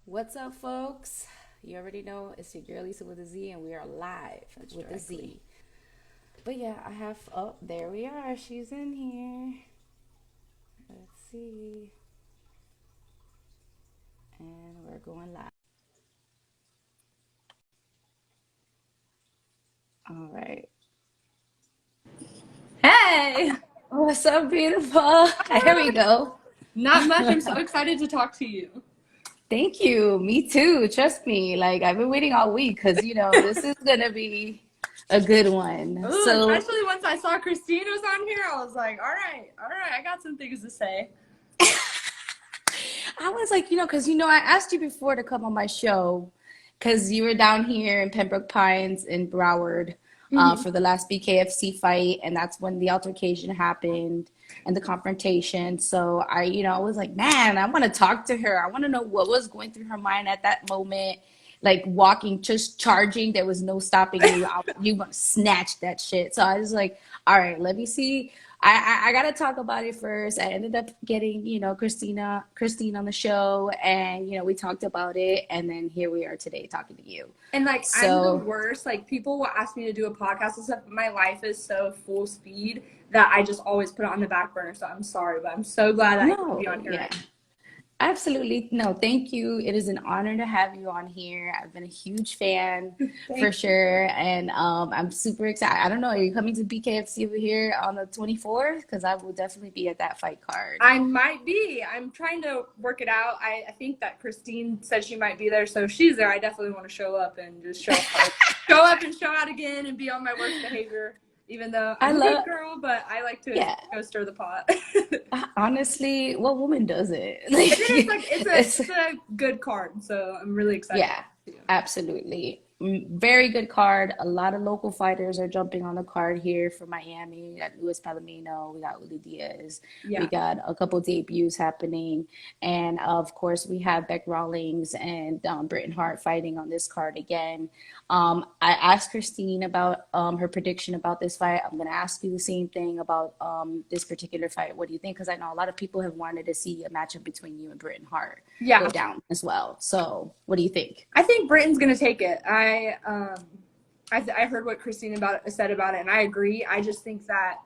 What's up, folks? You already know it's your girl Lisa with a Z, and we are live That's with a directly. Z. But yeah, I have. Oh, there we are. She's in here. Let's see. And we're going live. All right. Hey! What's up, beautiful? Here we go. Not much. I'm so excited to talk to you. Thank you. Me too. Trust me. Like, I've been waiting all week because, this is going to be a good one. Ooh, So, especially once I saw Christine was on here, I was like, all right, I got some things to say. I was like, because I asked you before to come on my show because you were down here in Pembroke Pines in Broward Hmm. for the last BKFC fight, and that's when the altercation happened and the confrontation. So I was like, man, I want to talk to her. I want to know what was going through her mind at that moment. Like walking, just charging, there was no stopping you. You want to snatch that shit. So I was like, all right, let me see. I gotta talk about it first. I ended up getting, Christine on the show, and we talked about it, and then here we are today talking to you. And like, I'm the So worst. Like, people will ask me to do a podcast and stuff, but my life is so full speed that I just always put it on the back burner. So I'm sorry, but I'm so glad that I get to be no, on here yeah, right absolutely. No, thank you. It is an honor to have you on here. I've been a huge fan now. for Thank you. sure. And I'm super excited. I don't know, are you coming to BKFC over here on the 24th? Because I will definitely be at that fight card. I might be. I'm trying to work it out. I think that Christine said she might be there, so if she's there, I definitely want to show up and just show up and show out again and be on my worst behavior. Even though I I'm a good love, girl, but I like to yeah, go stir the pot. And honestly, what woman does it? then it's Like, like it's it's a good card, so I'm really excited yeah, about it too. absolutely. Very good card. A lot of local fighters are jumping on the card here for Miami. We got Luis Palomino, we got Uli Diaz, we Yeah. got a couple debuts happening, and of course we have Bec Rawlings and Britain Hart fighting on this card again. I asked Christine about her prediction about this fight. I'm gonna ask you the same thing about this particular fight. What do you think? Because I know a lot of people have wanted to see a matchup between you and Britain Hart go Yeah. down as well. So, what do you think? I think Britain's gonna take it. I heard what Christine said about it, and I agree. I just think that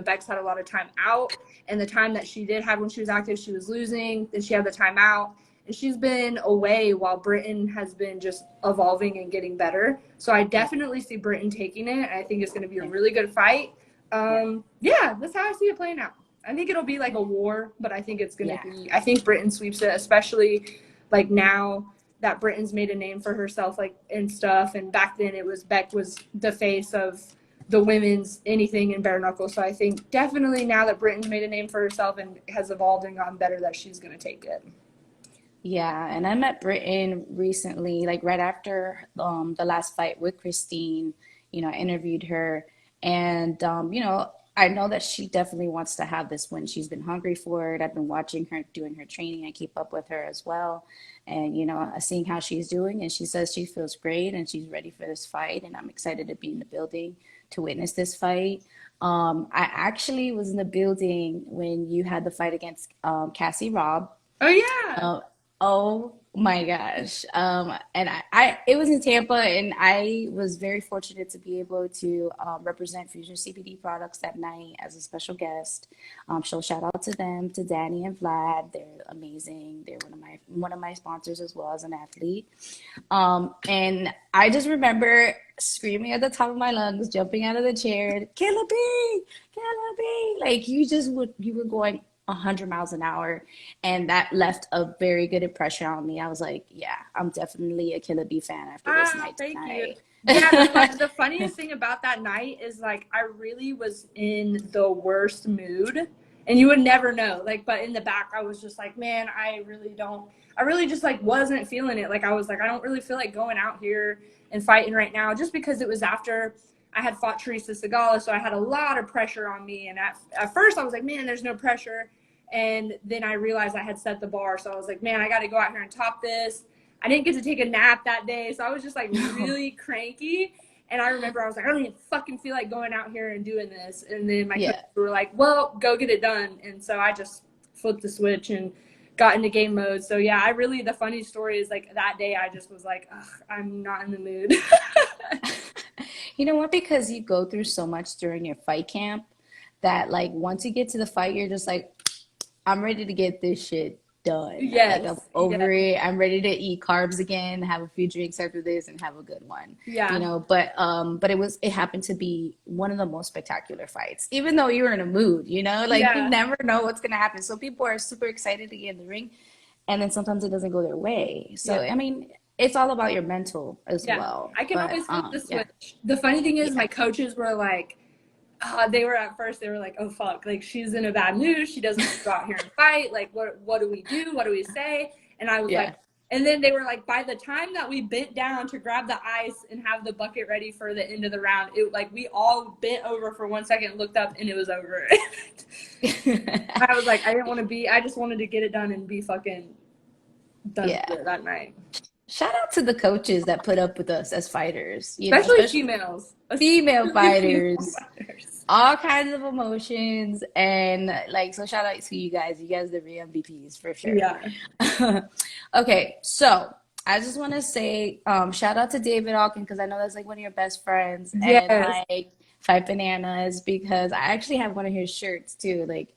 Beck's had a lot of time out, and the time that she did have when she was active, she was losing. Then she had the time out, and she's been away while Britain has been just evolving and getting better. So I Yeah, definitely see Britain taking it. I think it's going to be a yeah, really good fight. yeah, Yeah, that's how I see it playing out. I think it'll be like a war, but I think it's going to yeah, be. I think Britain sweeps it, especially like now that Britain's made a name for herself, like and stuff. And back then, it was Beck was the face of the women's anything in bare knuckle. So I think definitely now that Britain's made a name for herself and has evolved and gotten better, that she's going to take it. yeah. And I met Britain recently, like right after the last fight with Christine. I interviewed her, and I know that she definitely wants to have this win. She's been hungry for it. I've been watching her doing her training. I keep up with her as well, and seeing how she's doing. And she says she feels great and she's ready for this fight. And I'm excited to be in the building to witness this fight. I actually was in the building when you had the fight against Cassie Robb. Oh yeah. uh, oh my gosh. And it was in Tampa, and I was very fortunate to be able to represent Fusion CBD products that night as a special guest. So shout out to them, to Danny and Vlad. They're amazing. They're one of my sponsors as well as an athlete. And I just remember screaming at the top of my lungs, jumping out of the chair, Killa B, Killa B. Like you were going 100 miles an hour, and that left a very good impression on me. I was like, yeah, I'm definitely a Killa B fan after this Ah, night thank you. tonight. Yeah, the funniest thing about that night is like I really was in the worst mood, and you would never know. Like, but in the back, I was just like, man, I really don't. I really just like wasn't feeling it. Like I was like, I don't really feel like going out here and fighting right now, just because it was after I had fought Teresa Segala, so I had a lot of pressure on me. And at first, I was like, man, there's no pressure. And then I realized I had set the bar, so I was like, man, I got to go out here and top this. I didn't get to take a nap that day, so I was just like really cranky. And I remember I was like, I don't even fucking feel like going out here and doing this. And then my coaches Yeah. were like, well, go get it done. And so I just flipped the switch and got into game mode. So yeah, the funny story is like that day I just was like, ugh, I'm not in the mood. You know what? Because you go through so much during your fight camp that like once you get to the fight, you're just like, I'm ready to get this shit done. Like I'm Yes. over it. I'm ready to eat carbs again, have a few drinks after this, and have a good one. You Yeah. know, but it happened to be one of the most spectacular fights. Even though you were in a mood, you know, like you Yeah. never know what's gonna happen. So people are super excited to get in the ring, and then sometimes it doesn't go their way. So Yeah. I mean, it's all about your mental as Yeah. well. I can But always flip the yeah, switch. The funny thing is yeah, my coaches were like, they were at first, they were like, oh fuck, like she's in a bad mood. She doesn't want to go out here and fight. Like, what do we do? What do we say? And I was like, yeah. and then they were like, by the time that we bent down to grab the ice and have the bucket ready for the end of the round, it like we all bent over for 1 second, looked up, and it was over. I was like, I didn't want to be, I just wanted to get it done and be fucking done Yeah. with it that night. Shout out to the coaches that put up with us as fighters, you know, Especially especially females. female Especially female fighters, fighters. all kinds of emotions. And like, so shout out to you guys. You guys are the real MVPs for sure. Yeah. Okay, so I just want to say shout out to David Alkin because I know that's like one of your best friends, and Yes. like Five Bananas because I actually have one of his shirts too. Like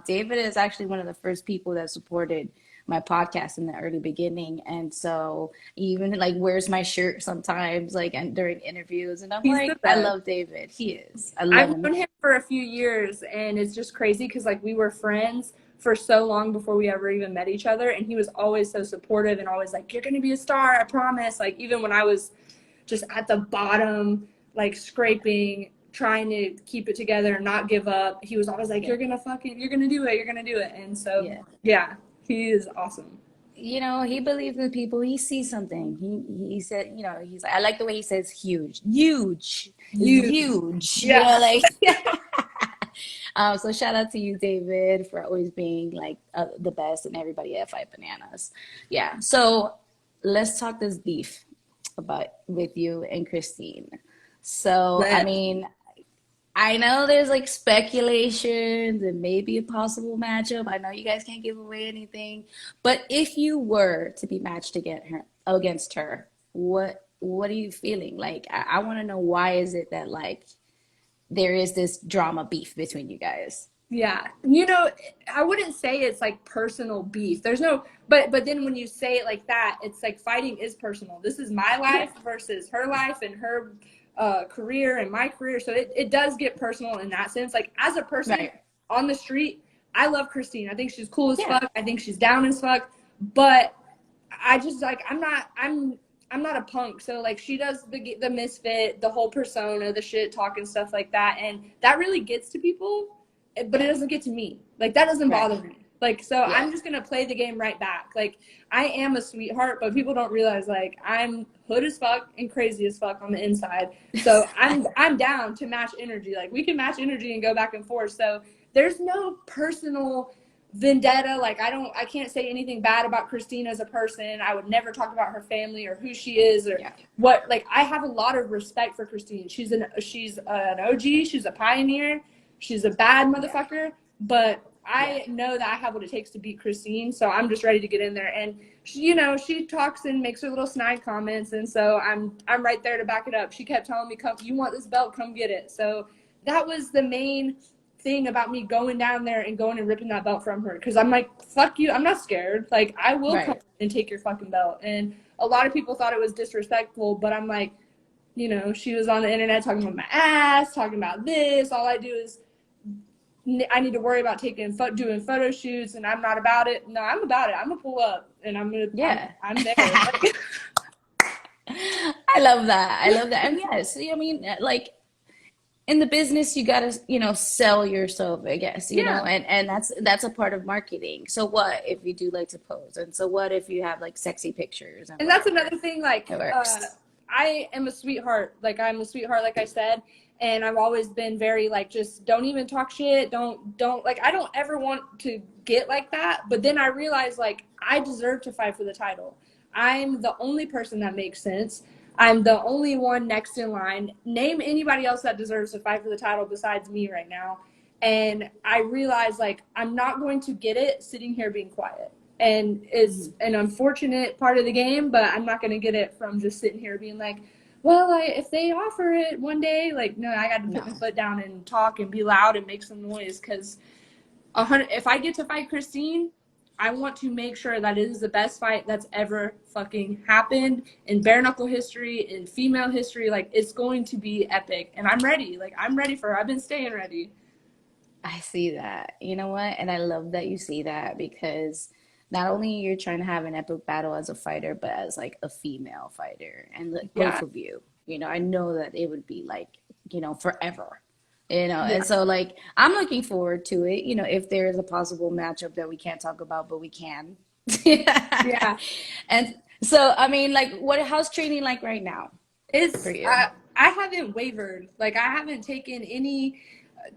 David is actually one of the first people that supported my podcast in the early beginning, and so he even like wears my shirt sometimes like and during interviews, and I'm He's the like, I best. love David. He is. I love I've him. known him for a few years, and it's just crazy because like we were friends for so long before we ever even met each other, and he was always so supportive and always like, you're gonna be a star, I promise. Like even when I was just at the bottom, like scraping, trying to keep it together and not give up, he was always like, Yeah, you're gonna do it, you're gonna do it. And so yeah. yeah, he is awesome. You know, he believes in people. He sees something. He said, you know, he's like, I like the way he says huge. Huge is You. huge. You Yeah. know, like so shout out to you, David, for always being like the best and everybody at Five Bananas. Yeah. So let's talk this beef about with you and Christine. So I Let mean, I know there's like speculations and maybe a possible matchup. I know you guys can't give away anything, but if you were to be matched against her, what are you feeling? Like I want to know why is it that like there is this drama beef between you guys? Yeah. You know, I wouldn't say it's like personal beef. There's no, but then when you say it like that, it's like fighting is personal. This is my Yeah, life versus her life and her career and my career. So it does get personal in that sense. Like as a person right. on the street, I love Christine. I think she's cool as Yeah, fuck. I think she's down as fuck. But I just like I'm not a punk. So like she does the misfit, the whole persona, the shit talking stuff like that, and that really gets to people, but it yeah, doesn't get to me. Like that doesn't right. bother me. Like so Yeah. I'm just gonna play the game right back. Like I am a sweetheart, but people don't realize like I'm hood as fuck and crazy as fuck on the inside. So I'm down to match energy. Like we can match energy and go back and forth. So there's no personal vendetta. Like I can't say anything bad about Christine as a person. I would never talk about her family or who she is or Yeah. what. Like I have a lot of respect for Christine. She's an OG. She's a pioneer. She's a bad Yeah. motherfucker. But Yeah. I know that I have what it takes to beat Christine. So I'm just ready to get in there. And she talks and makes her little snide comments, and so I'm right there to back it up. She kept telling me, "Come, you want this belt? Come get it." So that was the main thing about me going down there and going and ripping that belt from her, because I'm like, fuck you, I'm not scared. Like I will come Right. and take your fucking belt. And a lot of people thought it was disrespectful, but I'm like, she was on the internet talking about my ass, talking about this. All I do is I need to worry about doing photo shoots, and I'm not about it. No, I'm about it. I'm gonna pull up, and Yeah. I'm there. Like, I love that. I love that. And yes, I mean, like in the business, you gotta, sell yourself, I guess, yeah, and that's a part of marketing. So what if you do like to pose? And so what if you have like sexy pictures and and that's whatever? another thing. Like, It works. I am a sweetheart. Like, I'm a sweetheart, like I said, and I've always been very like, just don't even talk shit. Don't like. I don't ever want to get like that. But then I realized like I deserve to fight for the title. I'm the only person that makes sense. I'm the only one next in line. Name anybody else that deserves to fight for the title besides me right now. And I realized like I'm not going to get it sitting here being quiet. And it's Mhm. an unfortunate part of the game, but I'm not going to get it from just sitting here being like, well, if they offer it one day, like, no, I got to put my No. foot down and talk and be loud and make some noise. Because if I get to fight Christine, I want to make sure that it is the best fight that's ever fucking happened in bare knuckle history, in female history. Like, it's going to be epic, and I'm ready. Like, I'm ready for her. I've been staying ready. I see that. You know what? And I love that you see that because not only you're trying to have an epic battle as a fighter, but as like a female fighter, and like Yeah, both of you. I know that it would be like, forever. And yeah, so like I'm looking forward to it, if there is a possible matchup that we can't talk about, but we can. yeah. And so I mean, like how's training like right now for It's you? I haven't wavered. Like, I haven't taken any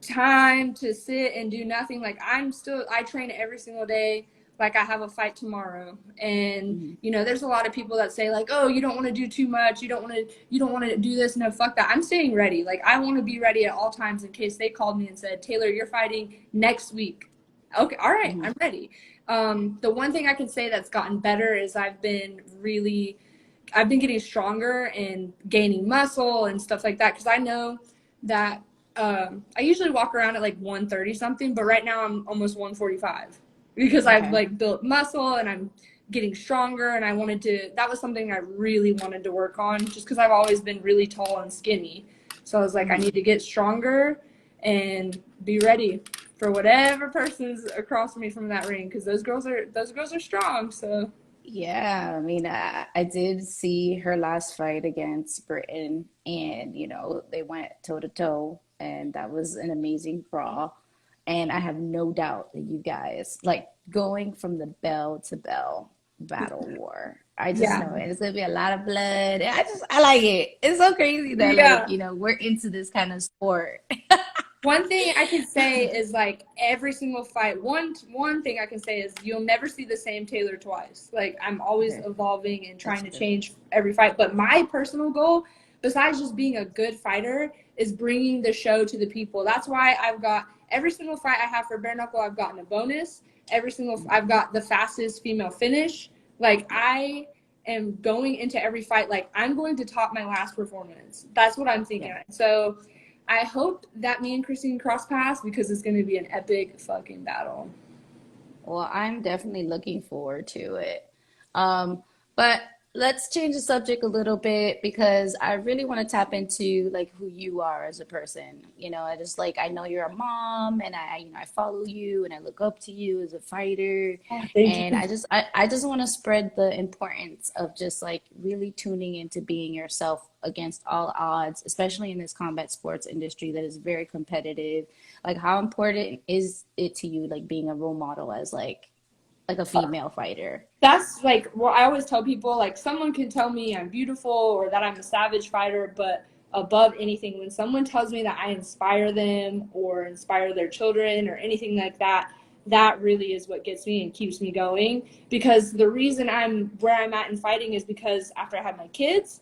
time to sit and do nothing. Like, I train every single day like I have a fight tomorrow. And Mhm. there's a lot of people that say like, "Oh, you don't want to do too much. You don't want to do this." No, fuck that. I'm staying ready. Like, I want to be ready at all times in case they called me and said, "Taylor, you're fighting next week." Okay, all right, Mhm. I'm ready. The one thing I can say that's gotten better is I've been getting stronger and gaining muscle and stuff like that, because I know that I usually walk around at like 130 something, but right now I'm almost 145 because I've Okay. like built muscle and I'm getting stronger, and that was something I really wanted to work on, just because I've always been really tall and skinny. So I was like, I need Mhm. to get stronger and be ready for whatever person's across from me from that ring, because those girls are strong. So Yeah, I mean, I did see her last fight against Britain, and they went toe to toe, and that was an amazing brawl. And I have no doubt that you guys like going from the bell to bell battle war. I just yeah, know it. It's gonna be a lot of blood. I like it. It's so crazy that like, yeah. we're into this kind of sport. One thing I can say is, like, every single fight. One thing I can say is you'll never see the same Taylor twice. Like, I'm always Okay, evolving and that's trying to good. change every fight. But my personal goal, besides just being a good fighter, is bringing the show to the people. That's why I've got every single fight I have for bare knuckle. I've gotten a bonus. I've Mhm. got the fastest female finish. Like, I am going into every fight like I'm going to top my last performance. That's what I'm thinking. Yeah. So I hope that me and Christine cross paths, because it's going to be an epic fucking battle. Well, I'm definitely looking forward to it. But let's change the subject a little bit because I really want to tap into like who you are as a person. I just like I know you're a mom and I follow you and I look up to you as a fighter. Oh, thank And you. I just want to spread the importance of just like really tuning into being yourself against all odds, especially in this combat sports industry that is very competitive. Like how important is it to you like being a role model as like a female fighter? That's like what I always tell people. Like, someone can tell me I'm beautiful or that I'm a savage fighter, but above anything, when someone tells me that I inspire them or inspire their children or anything like that, that really is what gets me and keeps me going. Because the reason I'm where I'm at in fighting is because after I had my kids,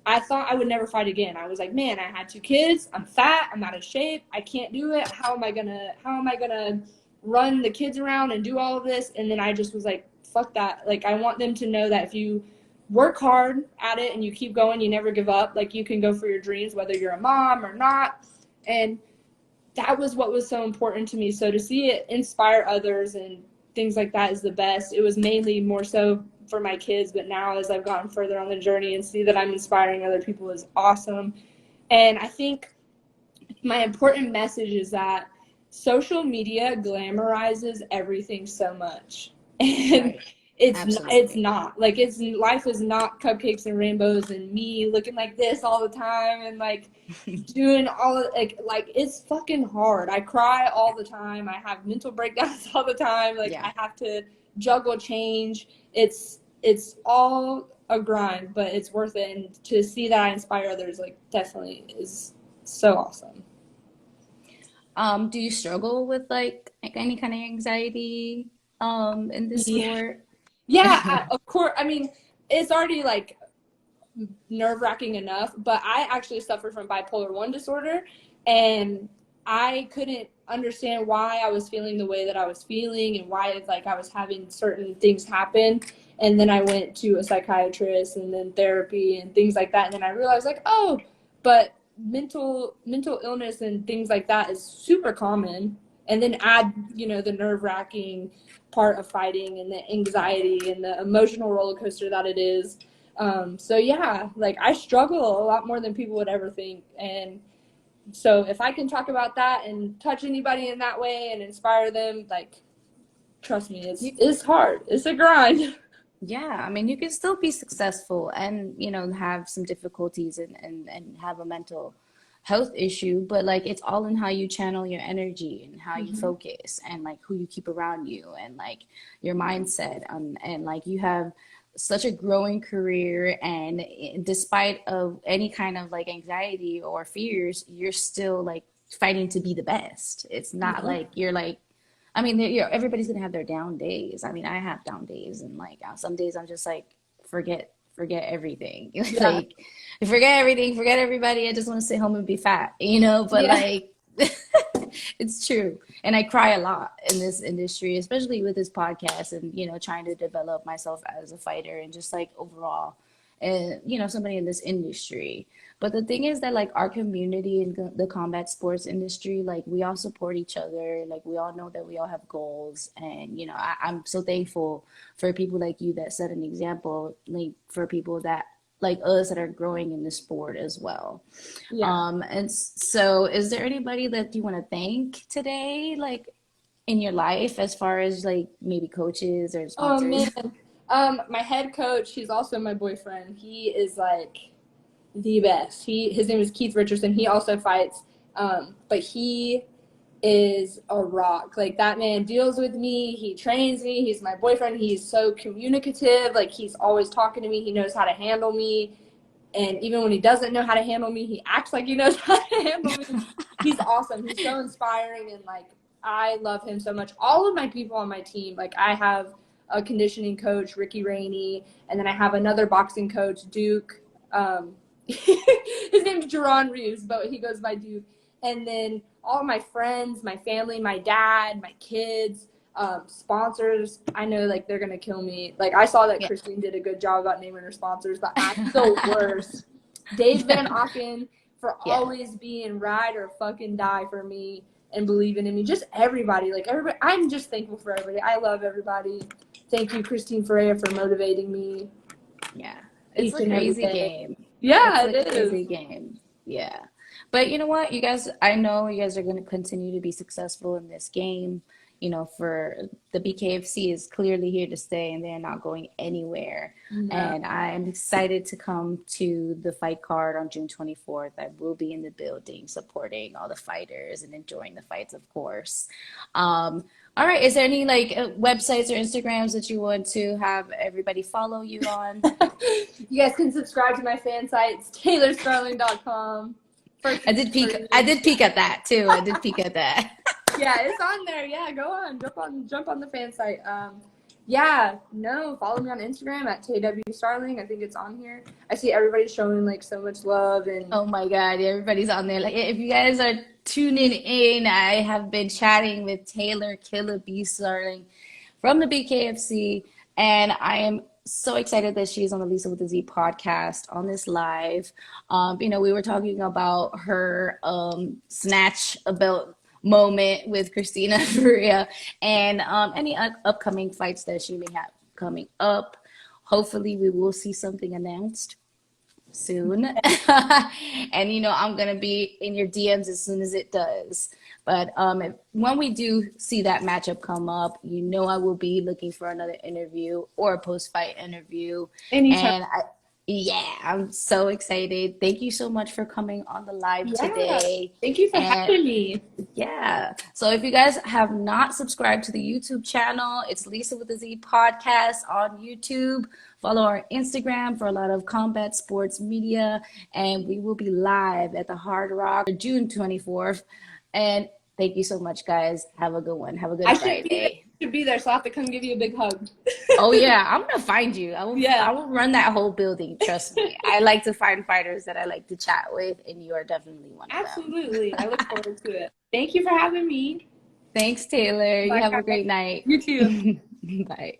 I thought I would never fight again. I was like, man, I had two kids. I'm fat. I'm out of shape. I can't do it. How am I gonna run the kids around and do all of this? And then I just was like, fuck that. Like, I want them to know that if you work hard at it and you keep going, you never give up. Like, you can go for your dreams, whether you're a mom or not. And that was what was so important to me. So to see it inspire others and things like that is the best. It was mainly more so for my kids, but now as I've gotten further on the journey and see that I'm inspiring other people is awesome. And I think my important message is that social media glamorizes everything so much. And Right. it's Absolutely. not like it's life is not cupcakes and rainbows and me looking like this all the time and like doing all of like it's fucking hard. I cry all the time. I have mental breakdowns all the time. Like, Yeah. I have to juggle change. It's all a grind, but it's worth it. And to see that I inspire others, like, definitely is so awesome. Do you struggle with like any kind of anxiety in this Yeah, sport? yeah. Of course. I mean, it's already like nerve wracking enough, but I actually suffer from bipolar 1 disorder, and I couldn't understand why I was feeling the way that I was feeling and why like I was having certain things happen. And then I went to a psychiatrist and then therapy and things like that. And then I realized like, oh, but mental illness and things like that is super common. And then add, you know, the nerve-wracking part of fighting and the anxiety and the emotional roller coaster that it is. So yeah, like I struggle a lot more than people would ever think. And so if I can talk about that and touch anybody in that way and inspire them, like, trust me, it's hard. It's a grind. Yeah, I mean, you can still be successful and, you know, have some difficulties and have a mental health issue, but like it's all in how you channel your energy and how you Mm-hmm. focus and like who you keep around you and like your mindset and like you have such a growing career and despite of any kind of like anxiety or fears, you're still like fighting to be the best. It's not Yeah. like you're like I mean, you know, everybody's gonna have their down days. I mean, I have down days, and like some days I'm just like, forget everything. Yeah. Like, forget everything, forget everybody. I just want to sit home and be fat, you know. But Yeah. like, it's true, and I cry a lot in this industry, especially with this podcast, and you know, trying to develop myself as a fighter and just like overall, and you know, somebody in this industry. But the thing is that like our community in the combat sports industry, like we all support each other. Like we all know that we all have goals, and you know I'm so thankful for people like you that set an example, like for people that like us that are growing in the sport as well. Yeah. And so, is there anybody that you want to thank today, like in your life, as far as like maybe coaches or Oh sponsors? man. My head coach, he's also my boyfriend. He is like the best. His name is Keith Richardson. He also fights. But he is a rock. Like that man deals with me. He trains me. He's my boyfriend. He's so communicative. Like he's always talking to me. He knows how to handle me. And even when he doesn't know how to handle me, he acts like he knows how to handle me. He's awesome. He's so inspiring and like I love him so much. All of my people on my team, like I have a conditioning coach, Ricky Rainey, and then I have another boxing coach, Duke. His name's Jerron Reeves, but he goes by Duke. And then all my friends, my family, my dad, my kids, sponsors. I know like they're gonna kill me. Like I saw that Yeah. Christine did a good job about naming her sponsors, but I'm the worst. Dave Van Auken for Yeah. always being ride or fucking die for me and believing in me. Just everybody, like everybody. I'm just thankful for everybody. I love everybody. Thank you, Christine Ferea, for motivating me Yeah. It's each a and every crazy day. game. It's Yeah, a it is. crazy game. Yeah. But you know what, you guys, I know you guys are going to continue to be successful in this game. You know, for the BKFC is clearly here to stay and they're not going anywhere. No. And I'm excited to come to the fight card on June 24th. I will be in the building supporting all the fighters and enjoying the fights, of course. All right. Is there any like websites or Instagrams that you want to have everybody follow you on? You guys can subscribe to my fan site. It's taylorstarling.com. First I and did peek. I free. did peek at that too. I did peek at that. Yeah, it's on there. Yeah, go on. Jump on the fan site. Yeah, no, follow me on Instagram at TW I think it's on here. I see everybody showing like so much love and Oh my God, everybody's on there. Like, if you guys are tuning in, I have been chatting with Taylor Killa B. Starling from the BKFC, and I am so excited that she's on the Lisa with the Z podcast on this live. You know, we were talking about her snatch a belt moment with Christina Ferea and any upcoming fights that she may have coming up. Hopefully, we will see something announced soon. And you know, I'm gonna be in your DMs as soon as it does. But when we do see that matchup come up, you know I will be looking for another interview or a post-fight interview. anytime. And yeah, I'm so excited. Thank you so much for coming on the live Yeah. today. Thank you for And having me. yeah. So if you guys have not subscribed to the YouTube channel, it's Lisa with the Z podcast on YouTube. Follow our Instagram for a lot of combat sports media. And we will be live at the Hard Rock June 24th. And thank you so much, guys. Have a good one. Have a good I should be there Friday. should be there, so I'll have to come give you a big hug. Oh yeah, I'm gonna find you. I will. Yeah, I will run that whole building. Trust me. I like to find fighters that I like to chat with, and you are definitely one of them. absolutely. I look forward to it. Thank you for having me. Thanks, Taylor. You Bye, have a guys. great night. You too. Bye.